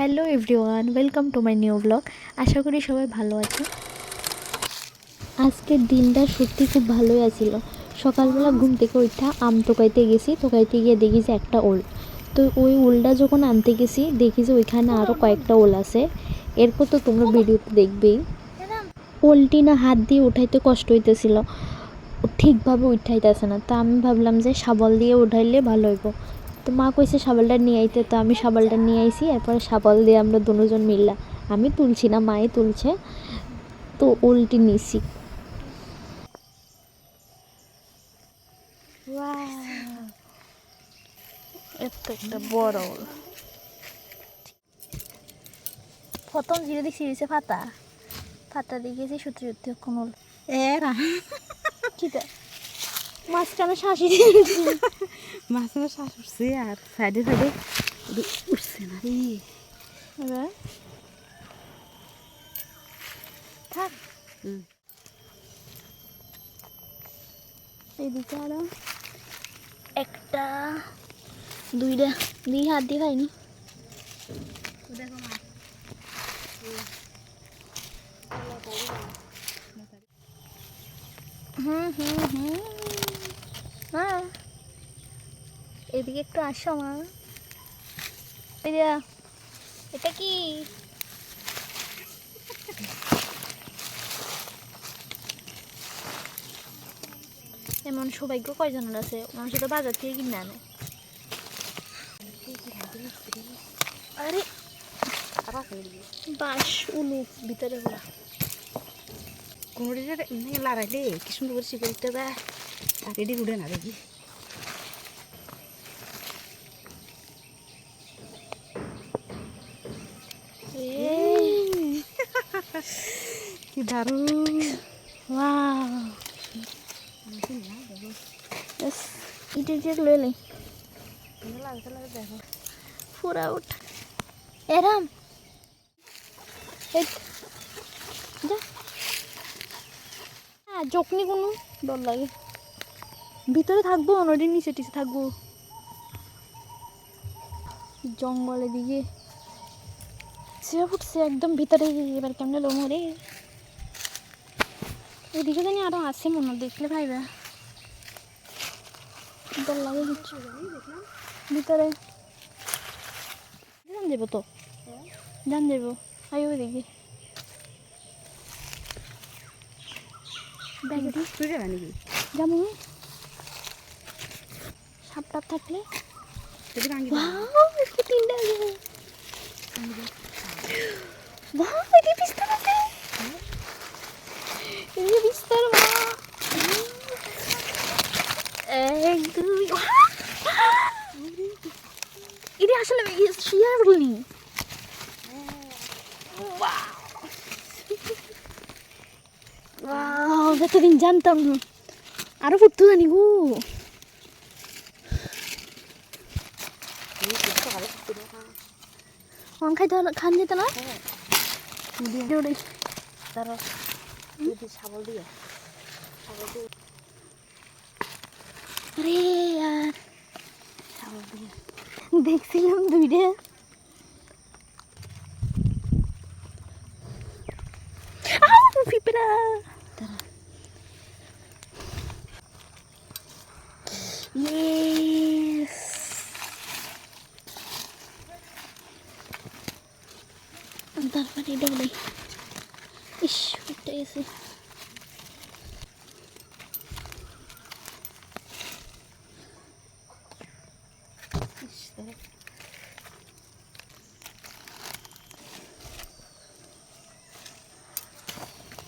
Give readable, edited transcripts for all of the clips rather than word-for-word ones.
Hello everyone, welcome to my new blog. আশা করি সবাই ভালো আছে। আজকের দিনটা সত্যি খুব ভালোই আছিল। সকালবেলা ঘুম থেকে উঠা আম তোকাইতে গেছি, তোকাইতে গিয়ে দেখি যে একটা ওল। তো ওই ওলটা যখন আনতে গেছি দেখি যে ওইখানে আরও কয়েকটা ওল আছে। এরপর তো তোমরা ভিডিওতে দেখবেই। ওলটি না হাত দিয়ে উঠাইতে কষ্ট হইতেছিল, ঠিকভাবে উঠাইতেছে না। তা আমি ভাবলাম যে শাবল দিয়ে উঠাইলে ভালো হইব। তো মা কইছে শাবলটা নিয়ে আইতে, তো আমি শাবলটা নিয়ে আইছি। এরপরে শাবল দিয়ে আমরা দুজন মিললা, আমি তুলছি না, মায়ে তুলছে, তো উল্টি নিছি। এত একটা বড় ওল। প্রথম যেটা দেখছি হয়েছে ফাতা, ফাতা দেখেছি সত্যি সত্যি এখন ওল। এরা কিটা মাঝখানে শাঁসি মাছ আমার শ্বাস উঠছে আর সাইডে সাইডে উঠছে না রে। এবার থাক, এদিকে আরো একটা দুইটা, দুই হাত দিয়ে খাইনি। হ্যাঁ, এদিকে একটু আসো মা। এটা কি? এমন সৌভাগ্য কয়জনের আছে, মানুষ তো বাজার থেকে কিনে আনে। আরে বাস উলু ভিতরে বলা কুমড়িটা লড়াইলে কি সুন্দর করে শিকড়িটা দেয়, তাকে ডি উঠে না দেখি। কি দারুণ! ইটে যে লইলে দেখো পুরা উঠ এরাম যখনই কোনো ডর লাগে ভিতরে থাকবো, নদীর নিচে টিচে থাকবো, জঙ্গলে দিকে সে ফুটছে একদম ভিতরে। এবার কেমনে লোম রে, এদিকে জানি আরো আছে মনে, দেখলে ভাইবা ডর লাগে কিছু ভিতরে। জান দেবো তো, জান দেবো আই ওই দেখি ব্যাগে নাকি যেমন সাপ টাপ থাকলে বিস্তার আছে, বিস্তার এক দুই এটা আসলে শিয়ার বলিনি। এতদিন জানতাম না, আরো ফুটতো জানি গো। খাইতে খান যেত না শাবল দিয়ে আরে আর শাবল দিয়ে দেখছিলাম দুইটা। পিঁপড়া তারপরে ডলে ইস উঠে গেছে।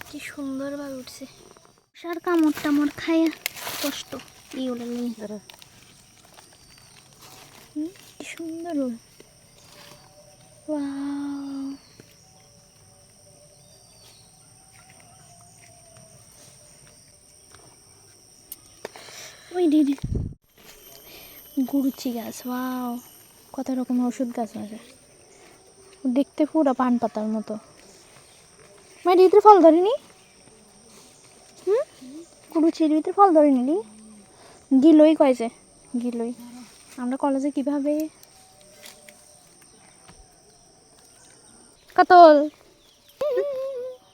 কি সুন্দরভাবে উঠছে। সার কামড় টামড় খায় কষ্ট এই ওটা নিয়ে। কি সুন্দর ওল। ওই দিদি গুরুচি গাছ, ওয়াও কত রকমের ওষুধ গাছ আছে, দেখতে পুরো পান পাতার মতো। মানে ভিতরে ফল ধরেনি, গুরুচির ভিতরে ফল ধরেনি, গিলই কয়েছে গিলই। আমরা কলেজে কিভাবে টাকা তোল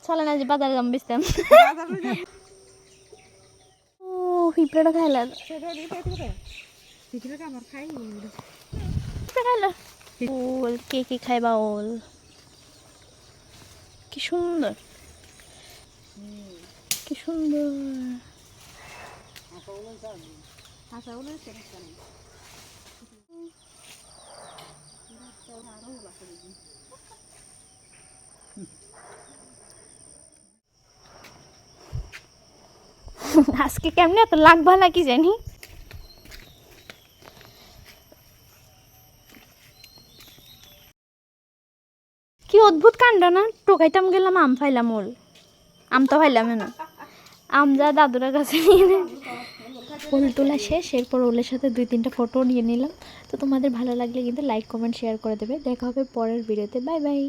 চলে না যে বাজারে যাম বেচতাম ও পিঁপড়াটা খাইলাম খাইলো ওল কে কে খাইবা ওল কি সুন্দর কি সুন্দর আজকে কেমনে এত লাগ ভালা কি জানি কি অদ্ভুত কাণ্ড না টোকাইতাম গেলাম আম ফাইলাম ওল আম তো ফাইলাম না আম যা দাদুরা কাছে নিয়ে ওল তোলা শেষ এরপর ওলের সাথে 2-3টা ফটো নিয়ে নিলাম তো তোমাদের ভালো লাগলে কিন্তু লাইক কমেন্ট শেয়ার করে দেবে দেখা হবে পরের ভিডিওতে বাই বাই